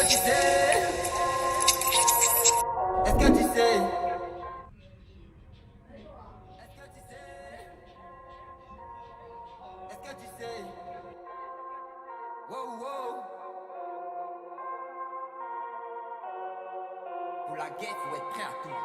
que tu sais? Est-ce que tu sais? Est-ce que tu sais? Wow, wow. Pour la guerre, faut être prêt à tout.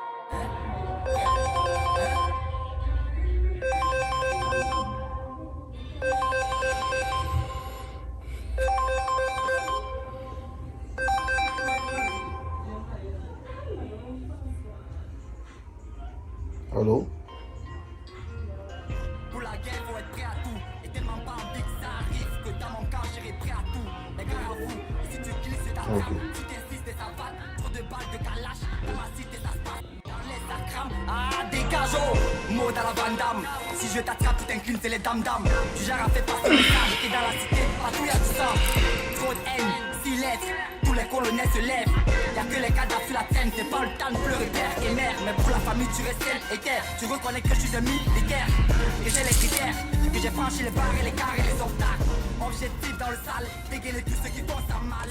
Allô? Pour la guerre, faut être prêt à tout. Et tellement pas envie que ça arrive que dans mon cas, j'irai prêt à tout. Les gars à vous, si tu glisses, c'est ta Ok. trame. Si t'insistes, ça va. Trop de balles de calache. Dans ma cité, ça se passe. Dans les ça crame. Ah, dégageons. Mot dans la vandame. Si je t'attrape, tu t'inclines, c'est les dames-dames. Du genre à faire passer le message. Et dans la cité, partout y'a du sang. Trop de haine, 6 lettres. Tous les colonels se lèvent. Y'a que les cadavres sur la traîne. C'est pas le temps de pleurer père et mère. Mais pour la famille, tu restes ciel et terre. Tu reconnais que je suis un militaire. Que j'ai les critères. Que j'ai franchi les barres et les carres et les obstacles. Objectif dans le sale. Dégainer tous ceux qui font ça mal.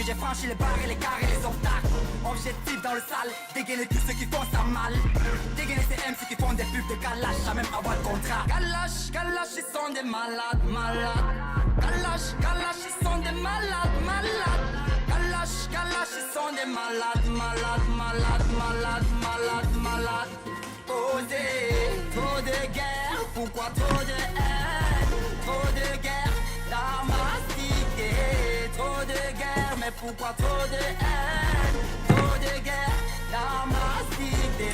J'ai franchi les barres et les carres et les obstacles. Objectif dans le sale, dégainer tous ceux qui font ça mal. Dégainer ces MC qui font des pubs de Kalash, sans même avoir de contrat. Kalash, Kalash, ils sont des malades, malades. Kalash, Kalash, ils sont des malades, malades. Kalash, Kalash, ils sont des malades, malades, malades, malades, malades, malades. Trop de guerre, pourquoi trop de haine? Trop de guerre dans ma cité. Trop de guerre, mais pourquoi trop de haine? Trop de guerre dans ma cité.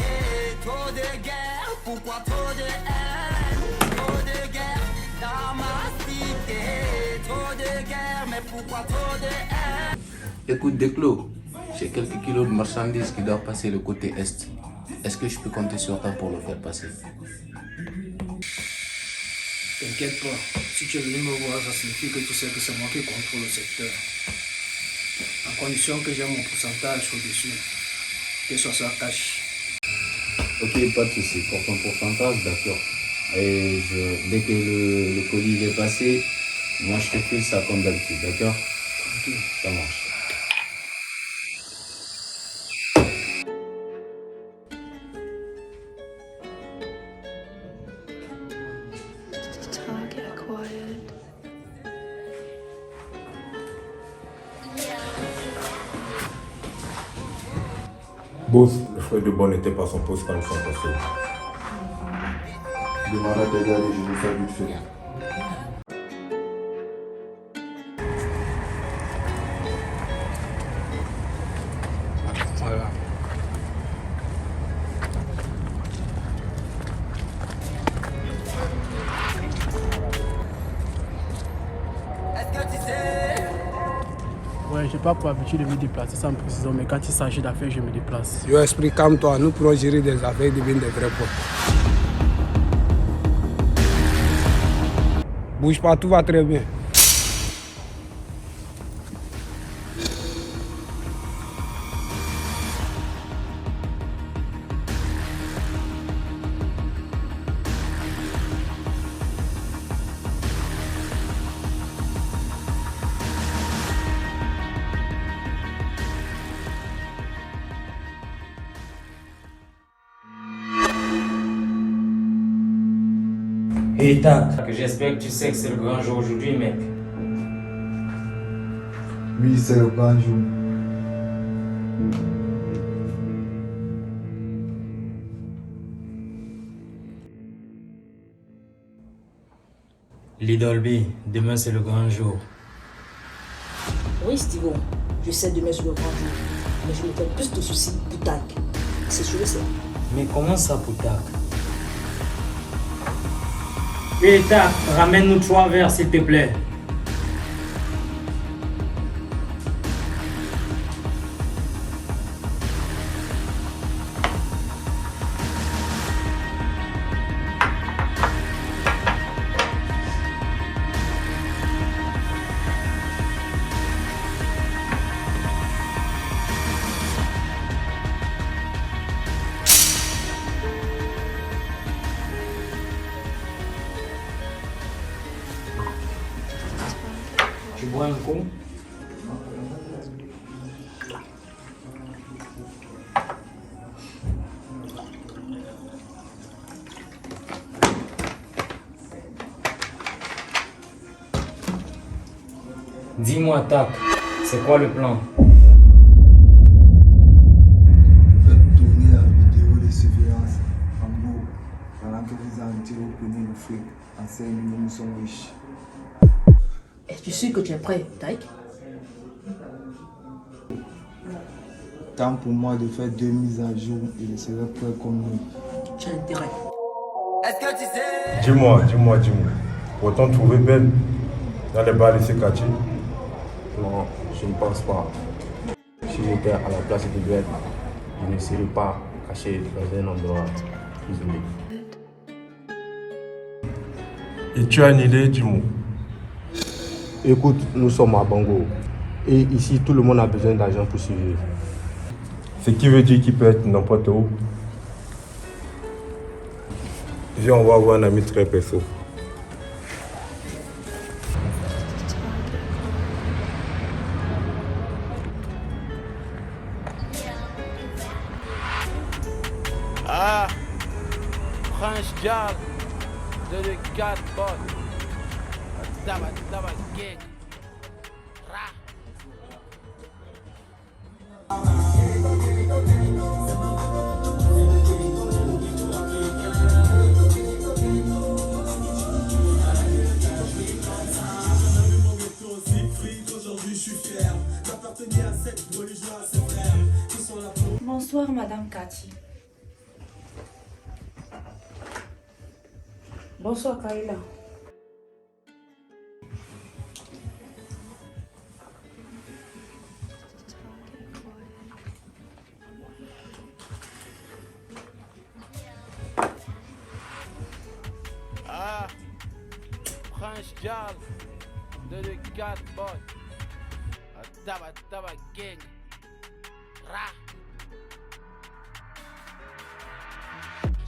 Trop de guerre, pourquoi trop de haine? Trop de guerre dans ma cité. Trop de guerre, mais pourquoi trop de haine? Écoute Desclos, j'ai quelques kilos de marchandises qui doivent passer le côté est. Est-ce que je peux compter sur toi pour le faire passer? T'inquiète pas, si tu es venu me voir, ça signifie que tu sais que c'est moi qui contrôle le secteur. En condition que j'ai mon pourcentage au-dessus, que ce soit cash. Ok, pas de souci. Pour ton pourcentage, d'accord. Et dès que le colis est passé, moi je te file ça comme d'habitude, d'accord? Tranquille. Ça marche. Target acquired. Boss, le frère de Bon n'était pas son poste quand ils sont passés. Demande à tes gars, je vais faire vite fait. Voilà. Est-ce que tu sais? Ouais, j'ai pas pour habitude de me déplacer sans précision, mais quand il s'agit d'affaires, je me déplace. Yo, esprit, calme-toi, nous pourrons gérer des affaires et devenir des vrais potes. Bouge pas, tout va très bien. Et tac, j'espère que tu sais que c'est le grand jour aujourd'hui, mec. Oui, c'est le grand jour. Lidolby, demain c'est le grand jour. Oui, Stivo, je sais demain sur le grand jour, mais je me fais plus de soucis pour Tac. C'est sûr et certain. Mais comment ça, Poutak? Et tac, ramène-nous 3 verres, s'il te plaît. bois un coup. Dis-moi, Tac, c'est quoi le plan? Faites tourner la vidéo de surveillance en gros pendant que vous en tirez au premier le fric. En 5 minutes, nous sommes riches. Es-tu sûr que tu es prêt, Taïk? Temps pour moi de faire 2 mises à jour et je serai prêt comme nous. Tu as intérêt. Est-ce que tu sais? Dis-moi. Pourtant trouver belle dans les bars de quartier? Non, je ne pense pas. Si j'étais à la place de Belle, je ne serais pas caché dans un endroit isolé. Et tu as une idée, Jimo? Écoute, nous sommes à Bango. Et ici, tout le monde a besoin d'argent pour survivre. Ce qui veut dire qu'il peut être n'importe où. Viens, on va avoir un ami très perso. Ah, French Dial, de le 4 bot. Daba gang. Ra. Bonsoir, Madame Cathy. Bonsoir, Kaila. Ah, French Dial, de le 4 bot. Daba gang. Ra.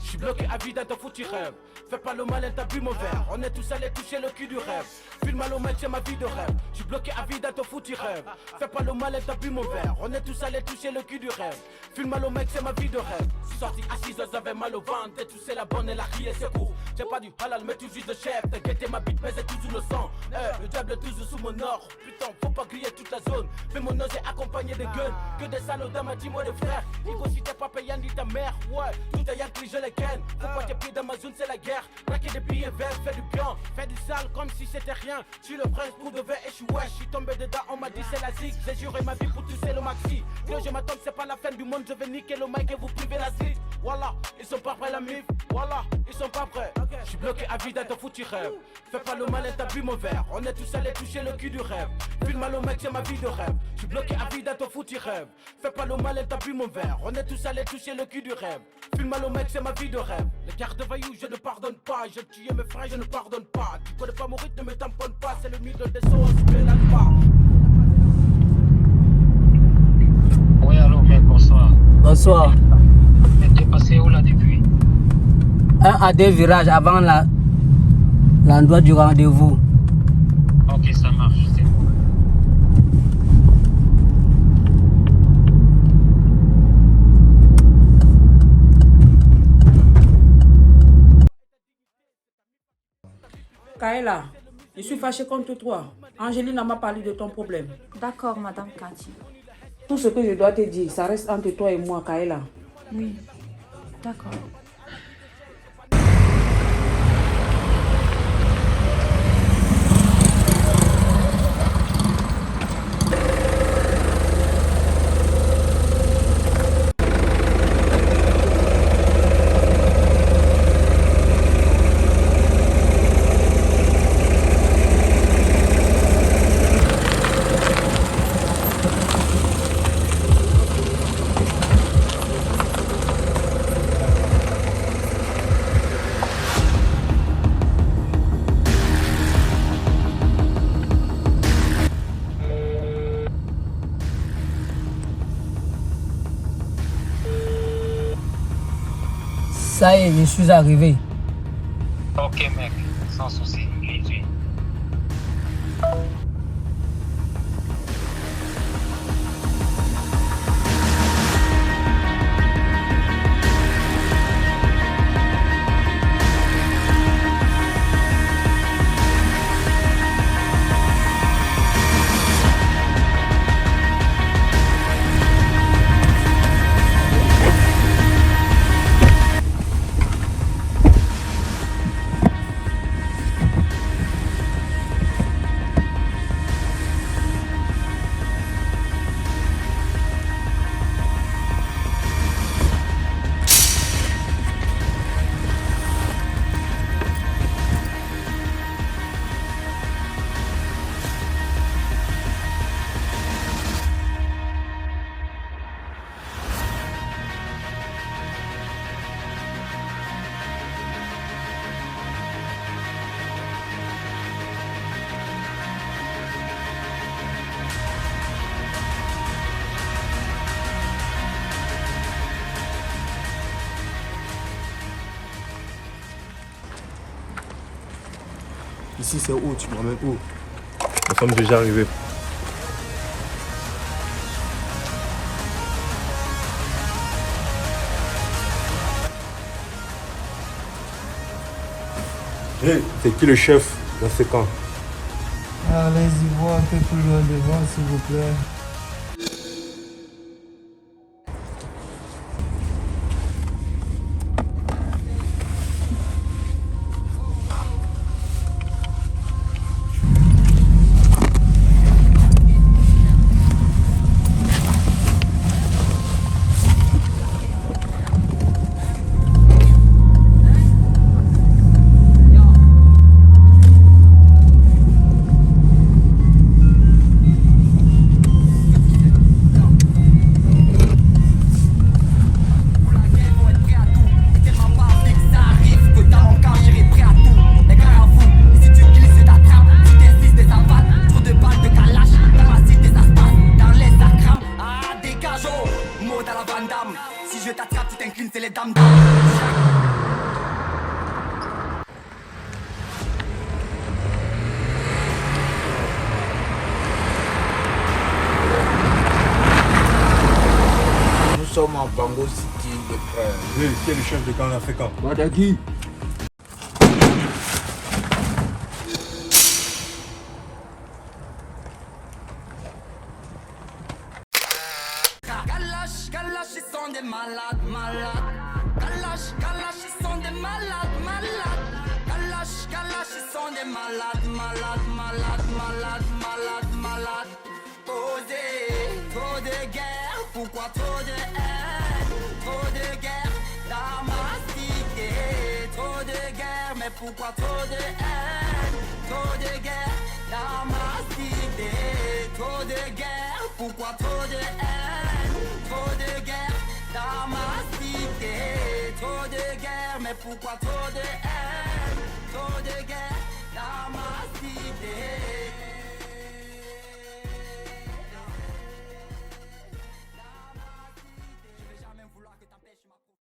J'suis bloqué à vie dans ton foutu rêve. Fais pas le mal, elle t'a bu mon verre. On est tous allés toucher le cul du rêve. File mal au mec, c'est ma vie de rêve. J'suis bloqué à vie dans ton foutu rêve. Fais pas le mal, elle t'a bu mon verre. On est tous allés toucher le cul du rêve. File mal au mec, c'est ma vie de rêve. J'suis sorti à 6 heures, j'avais mal au ventre. Et tu sais, la bonne, elle a crié, c'est court. J'ai pas du halal, mais tout juste de chef. T'inquiète, ma bite, mais c'est toujours le sang. Le diable est toujours sous mon or. Putain, faut pas griller toute la zone. Fais mon nose et accompagné de guns. Que des salauds dans ma dis-moi de frère. Igo, si t'es pas payant, ni ta mère. Ouais, tout est y'a je les ken. Faut pas tes pieds dans ma zone, c'est la guerre. Braquer des billets verts, fais du bien. Fais du sale comme si c'était rien. Je suis le prince pour de vrai et je suis ouais. Je suis tombé dedans, on m'a dit c'est la zig. J'ai juré ma vie pour toucher le maxi. Que je m'attends, c'est pas la fin du monde. Je vais niquer le mic et vous priver la zig. Voilà, ils sont pas prêts la mif. Voilà, ils sont pas prêts. Je suis bloqué à vie dans ton foutu rêve. Fais pas le mal et t'as bu mon verre. On est tous allés toucher le cul du rêve. File mal au mec, c'est ma vie de rêve. Je suis bloqué à vie dans ton foutu rêve. Fais pas le mal et t'as bu mon verre. On est tous allés toucher le cul du rêve. File mal au mec, c'est ma vie de rêve. Les cartes de vaillou, je ne pardonne pas. J'ai tué mes frères, je ne pardonne pas. Tu connais pas mon rythme, ne me tamponne pas. C'est le middle des sauts, on se la pas. Oui, allô, mec, bonsoir. Bonsoir. T'es passé où là depuis? 1 à 2 virages avant l'endroit du rendez-vous. Ok, ça marche, c'est bon. Kaila, je suis fâché contre toi. Angéline m'a parlé de ton problème. D'accord, Madame Cathy. Tout ce que je dois te dire, ça reste entre toi et moi, Kaila. Oui, d'accord. Ça y est, je suis arrivé. Ok, mec, sans souci, Ici c'est où? Tu m'emmènes où? Nous sommes déjà arrivés. Hey, c'est qui le chef dans ce camp? Allez-y voir un peu plus loin devant, s'il vous plaît. Si je t'attrape, tu t'inclines, c'est les dames. Nous sommes en Bango City, les frères. Oui, qui est le chef de camp dans ce camp? Badaki. Kalash, ils sont des malades, malades. Kalash, ils sont des malades, malades. Kalash, ils sont des malades, malades, malades, malades, malades, malades. Trop de guerre, pourquoi trop de haine? Trop de guerre dans ma cité. Trop de guerre, mais pourquoi trop de haine? Trop de guerre dans ma cité. Trop de guerre, pourquoi trop de haine? Trop de guerre dans ma cité. Trop de guerre, mais pourquoi trop de haine? Trop de guerre dans ma cité.